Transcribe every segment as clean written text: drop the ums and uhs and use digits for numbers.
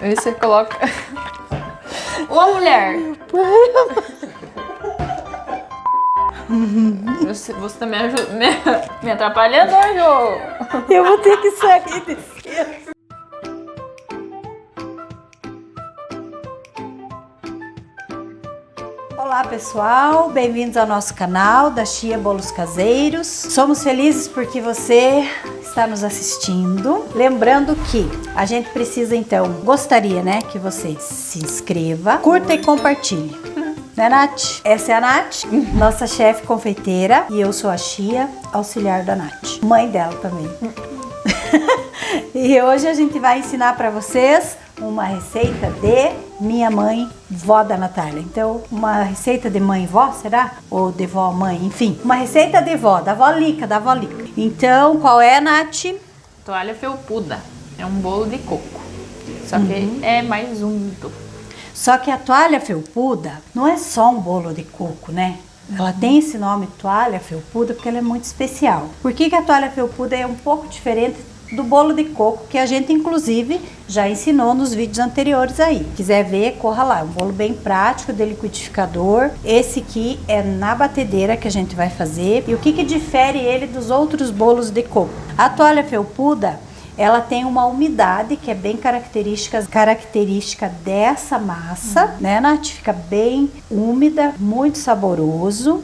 Aí você coloca... Ô, mulher! Você tá me atrapalhando, Jô? Eu vou ter que sair desse... Olá pessoal, bem-vindos ao nosso canal da Chia Bolos Caseiros. Somos felizes porque você está nos assistindo. Lembrando que a gente precisa então, gostaria, né, que você se inscreva, curta e compartilhe. Né, Nath? Essa é a Nath, nossa chefe confeiteira, e eu sou a Chia, auxiliar da Nath, mãe dela também. E hoje a gente vai ensinar para vocês uma receita de minha mãe, vó da Natália. Então, uma receita de mãe e vó, será? Ou de vó mãe, enfim. Uma receita de vó, da vó Lica, da vó Lica. Então, qual é, Nath? Toalha felpuda. É um bolo de coco. Só que é mais úmido. Só que a toalha felpuda não é só um bolo de coco, né? Ela tem esse nome, toalha felpuda, porque ela é muito especial. Por que a toalha felpuda é um pouco diferente do bolo de coco, que a gente inclusive já ensinou nos vídeos anteriores aí? Quiser ver, corra lá. É um bolo bem prático, de liquidificador. Esse aqui é na batedeira que a gente vai fazer. E o que difere ele dos outros bolos de coco? A toalha felpuda, ela tem uma umidade que é bem característica dessa massa, né, Nath? Fica bem úmida, muito saboroso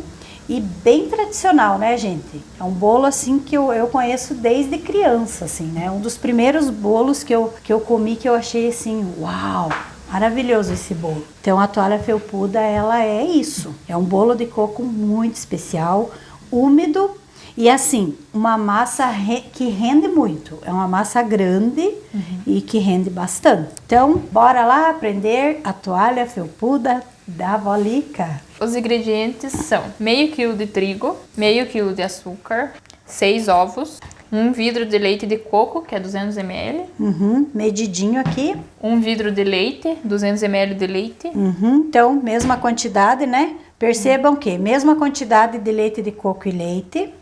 e bem tradicional, né, gente? É um bolo assim que eu conheço desde criança, assim, né? Um dos primeiros bolos que eu comi que eu achei assim, uau! Maravilhoso esse bolo. Então a toalha felpuda, ela é isso. É um bolo de coco muito especial, úmido. E assim, uma massa que rende muito. É uma massa grande e que rende bastante. Então, bora lá aprender a toalha felpuda da vó Lica. Os ingredientes são meio quilo de trigo, meio quilo de açúcar, 6 ovos, 1 vidro de leite de coco, que é 200 ml. Medidinho aqui. 1 vidro de leite, 200 ml de leite. Então, mesma quantidade, né? Percebam que mesma quantidade de leite de coco e leite.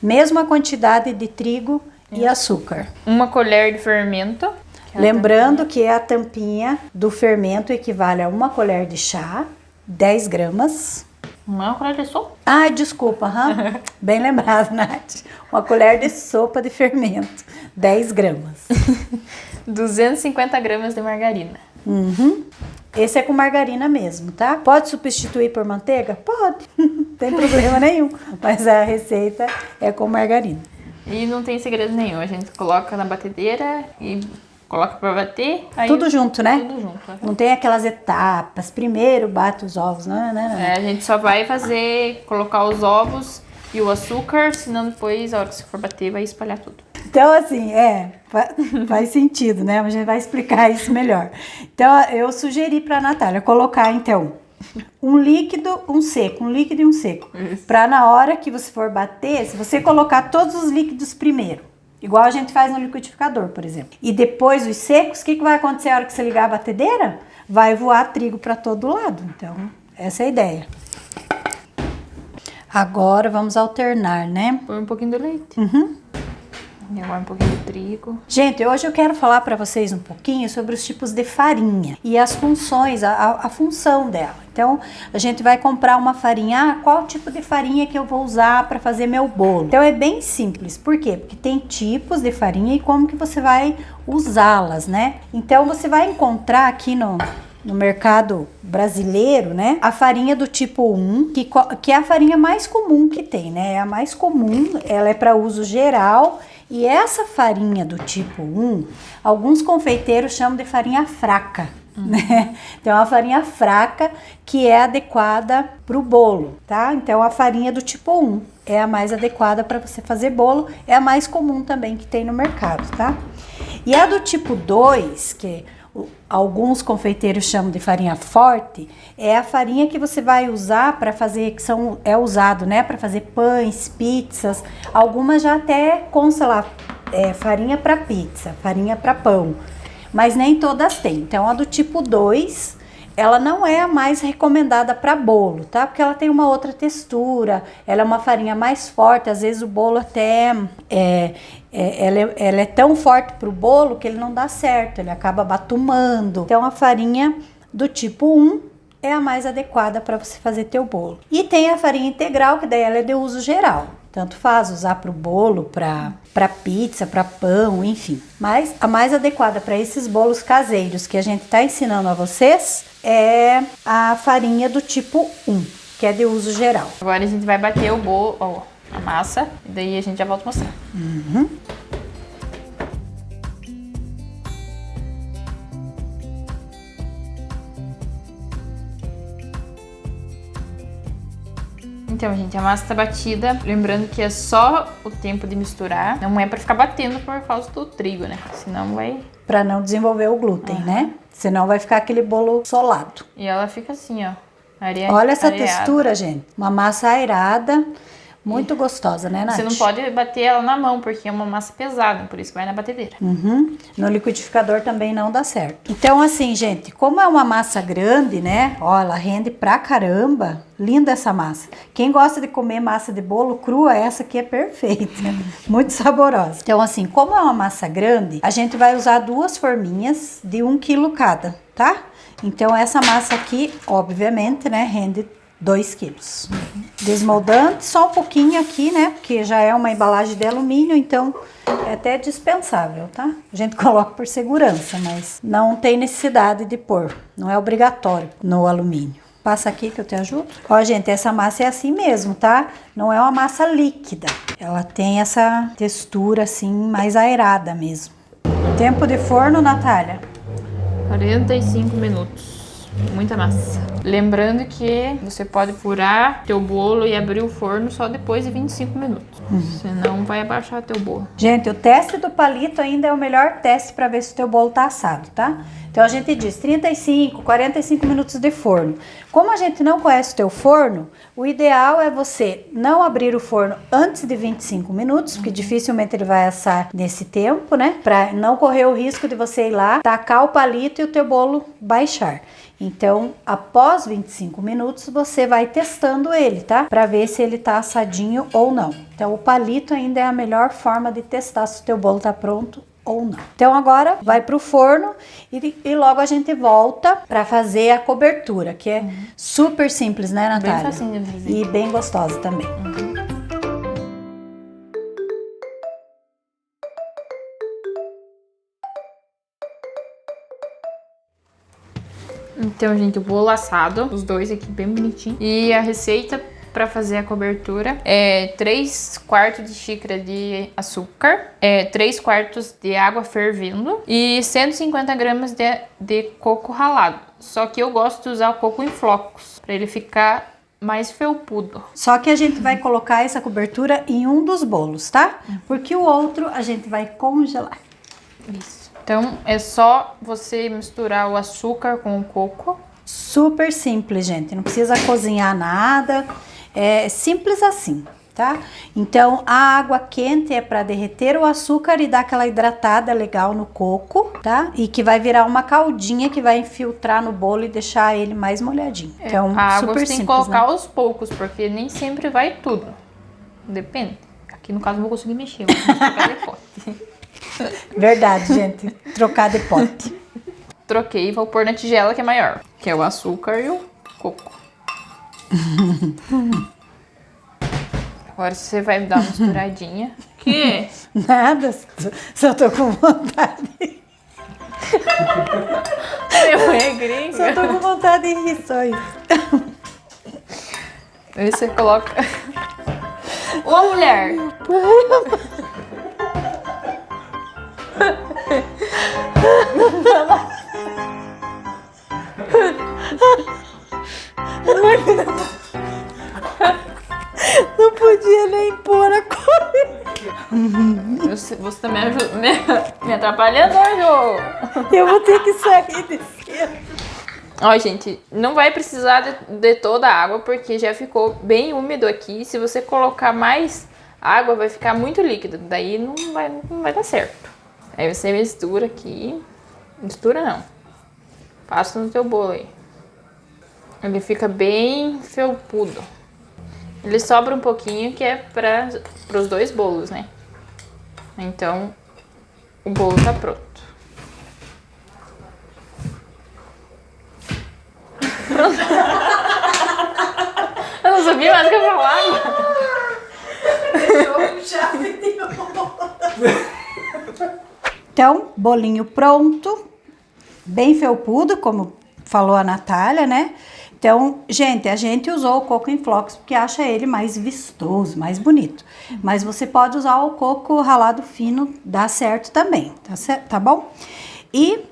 Mesma quantidade de trigo e açúcar. 1 colher de fermento. Lembrando que a tampinha do fermento equivale a 1 colher de chá, 10 gramas. 1 colher de sopa? Ah, desculpa, bem lembrado, Nath. 1 colher de sopa de fermento, 10 gramas. 250 gramas de margarina. Esse é com margarina mesmo, tá? Pode substituir por manteiga? Pode, não tem problema nenhum. Mas a receita é com margarina. E não tem segredo nenhum, a gente coloca na batedeira e coloca pra bater. Aí tudo junto, né? Tudo junto. Não tem aquelas etapas, primeiro bate os ovos, não. A gente só vai colocar os ovos e o açúcar, senão depois, a hora que você for bater, vai espalhar tudo. Então, assim, faz sentido, né? A gente vai explicar isso melhor. Então, eu sugeri pra Natália colocar, então, um líquido, um seco, um líquido e um seco. Pra na hora que você for bater, se você colocar todos os líquidos primeiro, igual a gente faz no liquidificador, por exemplo, e depois os secos, o que vai acontecer na hora que você ligar a batedeira? Vai voar trigo pra todo lado. Então, essa é a ideia. Agora, vamos alternar, né? Põe um pouquinho de leite. E agora um pouquinho de trigo. Gente, hoje eu quero falar para vocês um pouquinho sobre os tipos de farinha e as funções, a função dela. Então, a gente vai comprar uma farinha, qual tipo de farinha que eu vou usar para fazer meu bolo? Então, é bem simples. Por quê? Porque tem tipos de farinha e como que você vai usá-las, né? Então, você vai encontrar aqui no mercado brasileiro, né, a farinha do tipo 1, que é a farinha mais comum que tem, né? É a mais comum, ela é para uso geral. E essa farinha do tipo 1, alguns confeiteiros chamam de farinha fraca, né? Então, é uma farinha fraca que é adequada para o bolo, tá? Então, a farinha do tipo 1 é a mais adequada para você fazer bolo, é a mais comum também que tem no mercado, tá? E a do tipo 2, que alguns confeiteiros chamam de farinha forte, é a farinha que você vai usar para fazer, é usado, né, para fazer pães, pizzas. Algumas já até consta lá, farinha para pizza, farinha para pão, mas nem todas têm. Então, a do tipo 2 ela não é a mais recomendada para bolo, tá? Porque ela tem uma outra textura, ela é uma farinha mais forte, às vezes o bolo até ela é tão forte pro bolo que ele não dá certo, ele acaba batumando. Então a farinha do tipo 1 é a mais adequada para você fazer teu bolo. E tem a farinha integral, que daí ela é de uso geral. Tanto faz usar para o bolo, para pizza, para pão, enfim. Mas a mais adequada para esses bolos caseiros que a gente está ensinando a vocês é a farinha do tipo 1, que é de uso geral. Agora a gente vai bater o bolo, ó, a massa, e daí a gente já volta a mostrar. Então, gente, a massa tá batida. Lembrando que é só o tempo de misturar. Não é pra ficar batendo por causa do trigo, né? Senão vai... Para não desenvolver o glúten, né? Senão vai ficar aquele bolo solado. E ela fica assim, ó. Olha essa areada. textura, gente. Uma massa aerada. Muito gostosa, né, Nath? Você não pode bater ela na mão, porque é uma massa pesada, por isso que vai na batedeira. No liquidificador também não dá certo. Então, assim, gente, como é uma massa grande, né? Ó, ela rende pra caramba. Linda essa massa. Quem gosta de comer massa de bolo crua, essa aqui é perfeita. Muito saborosa. Então, assim, como é uma massa grande, a gente vai usar 2 forminhas de 1 quilo cada, tá? Então, essa massa aqui, obviamente, né, rende 2 quilos. Desmoldante, só um pouquinho aqui, né? Porque já é uma embalagem de alumínio, então é até dispensável, tá? A gente coloca por segurança, mas não tem necessidade de pôr. Não é obrigatório no alumínio. Passa aqui que eu te ajudo. Ó, gente, essa massa é assim mesmo, tá? Não é uma massa líquida. Ela tem essa textura assim, mais aerada mesmo. Tempo de forno, Natália? 45 minutos. Muita massa. Lembrando que você pode furar teu bolo e abrir o forno só depois de 25 minutos. Senão vai abaixar teu bolo. Gente, o teste do palito ainda é o melhor teste para ver se o teu bolo tá assado, tá? Então a gente diz 35, 45 minutos de forno. Como a gente não conhece o teu forno, o ideal é você não abrir o forno antes de 25 minutos, porque dificilmente ele vai assar nesse tempo, né? Para não correr o risco de você ir lá, tacar o palito e o teu bolo baixar. Então, após 25 minutos, você vai testando ele, tá? Para ver se ele tá assadinho ou não. Então, o palito ainda é a melhor forma de testar se o teu bolo tá pronto ou não. Então, agora vai pro forno e logo a gente volta para fazer a cobertura, que é super simples, né, Natália? Bem facinho de fazer. E bem gostosa também. Então, gente, o bolo assado, os dois aqui bem bonitinho. E a receita para fazer a cobertura é 3/4 de xícara de açúcar, 3/4 de água fervendo e 150 gramas de coco ralado. Só que eu gosto de usar o coco em flocos, para ele ficar mais felpudo. Só que a gente vai colocar essa cobertura em um dos bolos, tá? Porque o outro a gente vai congelar. Isso. Então, é só você misturar o açúcar com o coco. Super simples, gente. Não precisa cozinhar nada. É simples assim, tá? Então, a água quente é para derreter o açúcar e dar aquela hidratada legal no coco, tá? E que vai virar uma caldinha que vai infiltrar no bolo e deixar ele mais molhadinho. Então, a água super você tem que simples, colocar né? aos poucos, porque nem sempre vai tudo. Depende. Aqui, no caso, não vou conseguir mexer. Eu vou trocar de pote. Verdade, gente. Trocar de pote. Troquei e vou pôr na tigela que é maior, que é o açúcar e o coco. Agora você vai dar uma misturadinha. Que? Nada, só tô com vontade. Eu é gringa. Só tô com vontade de rir, só isso. Aí você coloca... Ô, mulher! Não podia nem pôr a cor. Você tá me atrapalhando, Jô? Eu vou ter que sair desse. Ó, gente, não vai precisar de toda a água, porque já ficou bem úmido aqui. Se você colocar mais água, vai ficar muito líquido. Daí não vai dar certo. Aí você mistura aqui. Mistura não. Passa no teu bolo aí. Ele fica bem felpudo. Ele sobra um pouquinho que é para os 2 bolos, né? Então, o bolo tá pronto. Pronto. Eu não sabia mais o que eu falava. Então, bolinho pronto, bem felpudo, como falou a Natália, né? Então, gente, a gente usou o coco em flocos porque acha ele mais vistoso, mais bonito. Mas você pode usar o coco ralado fino, dá certo também, tá bom? E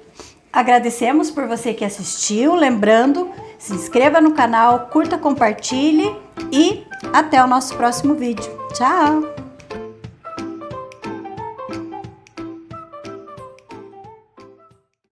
agradecemos por você que assistiu. Lembrando, se inscreva no canal, curta, compartilhe e até o nosso próximo vídeo. Tchau!